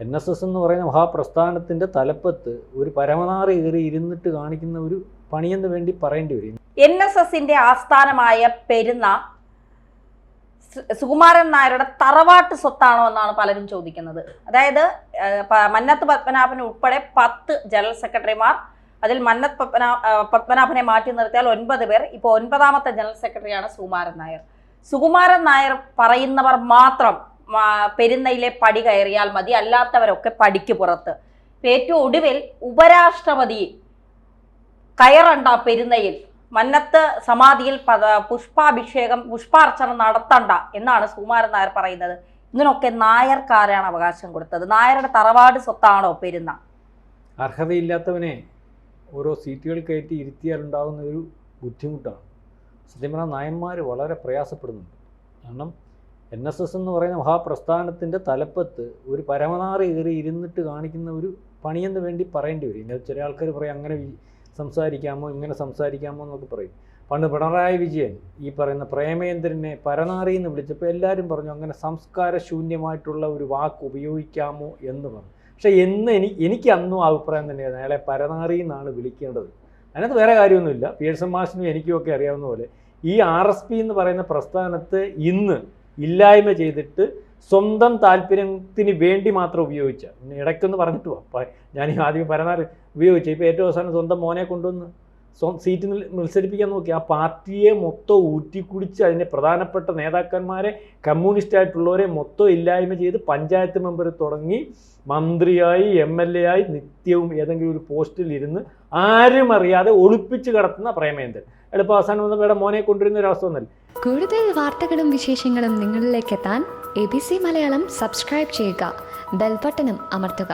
NSS എന്ന് പറയുന്ന മഹാപ്രസ്ഥാനത്തിൻ്റെ തലപ്പത്ത് ഒരു പരമനാറി കയറി ഇരുന്നിട്ട് കാണിക്കുന്ന ഒരു പണിയെന്ന് വേണ്ടി പറയേണ്ടി വരും. NSSന്റെ ആസ്ഥാനമായ പെരുന്ന സുകുമാരൻ നായരുടെ തറവാട്ട് സ്വത്താണോ എന്നാണ് പലരും ചോദിക്കുന്നത്. അതായത് മന്നത്ത് പത്മനാഭൻ ഉൾപ്പെടെ 10 ജനറൽ സെക്രട്ടറിമാർ, അതിൽ മന്നത്ത് പത്മനാഭനെ മാറ്റി നിർത്തിയാൽ 9 പേർ. ഇപ്പോൾ 9ാമത്തെ ജനറൽ സെക്രട്ടറിയാണ് സുകുമാരൻ നായർ. സുകുമാരൻ നായർ പറയുന്നവർ മാത്രം പെരുന്നയിലെ പടി കയറിയാൽ മതി, അല്ലാത്തവരൊക്കെ പടിക്ക് പുറത്ത്. ഏറ്റവും ഒടുവിൽ ഉപരാഷ്ട്രപതി കയറണ്ട പെരുന്നയിൽ, മന്നത്ത് സമാധിയിൽ പുഷ്പാർച്ചന നടത്തണ്ട എന്നാണ് സുകുമാരൻ നായർ പറയുന്നത്. ഇതിനൊക്കെ നായർക്കാരാണ് അവകാശം കൊടുത്തത്. നായരുടെ തറവാട് സ്വത്താണോ പെരുന്ന? അർഹതയില്ലാത്തവനെ ഓരോ സീറ്റുകൾ കയറ്റി ഇരുത്തിയാലുണ്ടാകുന്ന ഒരു ബുദ്ധിമുട്ടാണ്. സത്യം പറഞ്ഞാൽ നായന്മാർ വളരെ പ്രയാസപ്പെടുന്നുണ്ട്. കാരണം NSS എന്ന് പറയുന്ന മഹാപ്രസ്ഥാനത്തിൻ്റെ തലപ്പത്ത് ഒരു പരമനാറി കയറി ഇരുന്നിട്ട് കാണിക്കുന്ന ഒരു പണിയെന്ന് വേണ്ടി പറയേണ്ടി വരും. ചില ആൾക്കാർ പറയും അങ്ങനെ സംസാരിക്കാമോ, ഇങ്ങനെ സംസാരിക്കാമോ എന്നൊക്കെ പറയും. പണ്ട് പിണറായി വിജയൻ ഈ പറയുന്ന പ്രേമേന്ദ്രനെ പരനാറി എന്ന് വിളിച്ചപ്പോൾ എല്ലാവരും പറഞ്ഞു അങ്ങനെ സംസ്കാരശൂന്യമായിട്ടുള്ള ഒരു വാക്ക് ഉപയോഗിക്കാമോ എന്ന് പറഞ്ഞു. പക്ഷേ എനിക്ക് അന്നും അഭിപ്രായം തന്നെയായിരുന്നു അയാളെ പരനാറി എന്നാണ് വിളിക്കേണ്ടത്. അതിനകത്ത് വേറെ കാര്യമൊന്നുമില്ല. പിയേഴ്സൺ മാഷിനും എനിക്കുമൊക്കെ അറിയാവുന്ന പോലെ ഈ RSP എന്ന് പറയുന്ന പ്രസ്ഥാനത്ത് ഇന്ന് ഇല്ലായ്മ ചെയ്തിട്ട് സ്വന്തം താല്പര്യത്തിന് വേണ്ടി മാത്രം ഉപയോഗിച്ച, ഇടയ്ക്കൊന്ന് പറഞ്ഞിട്ട് പോവാം, ഞാൻ ആദ്യം പരനാറി ഉപയോഗിച്ചു, ഇപ്പോൾ ഏറ്റവും അവസാനം സ്വന്തം മോനെ കൊണ്ടുവന്ന് സീറ്റ് മത്സരിപ്പിക്കാൻ നോക്കി. ആ പാർട്ടിയെ മൊത്തം ഊറ്റിക്കുടിച്ച് അതിൻ്റെ പ്രധാനപ്പെട്ട നേതാക്കന്മാരെ, കമ്മ്യൂണിസ്റ്റായിട്ടുള്ളവരെ മൊത്തം ഇല്ലായ്മ ചെയ്ത് പഞ്ചായത്ത് മെമ്പർ തുടങ്ങി മന്ത്രിയായി MLA ആയി നിത്യവും ഏതെങ്കിലും ഒരു പോസ്റ്റിൽ ഇരുന്ന് ആരും അറിയാതെ ഒളിപ്പിച്ച് കിടത്തുന്ന പ്രേമേന്ദ്രൻ എളുപ്പം അവസാനം വന്ന വേറെ മോനെ കൊണ്ടുവരുന്ന ഒരു അവസ്ഥ ഒന്നല്ല. കൂടുതൽ വാർത്തകളും വിശേഷങ്ങളും നിങ്ങളിലേക്ക് എത്താൻ ABC മലയാളം സബ്സ്ക്രൈബ് ചെയ്യുക, ബെൽബട്ടനും അമർത്തുക.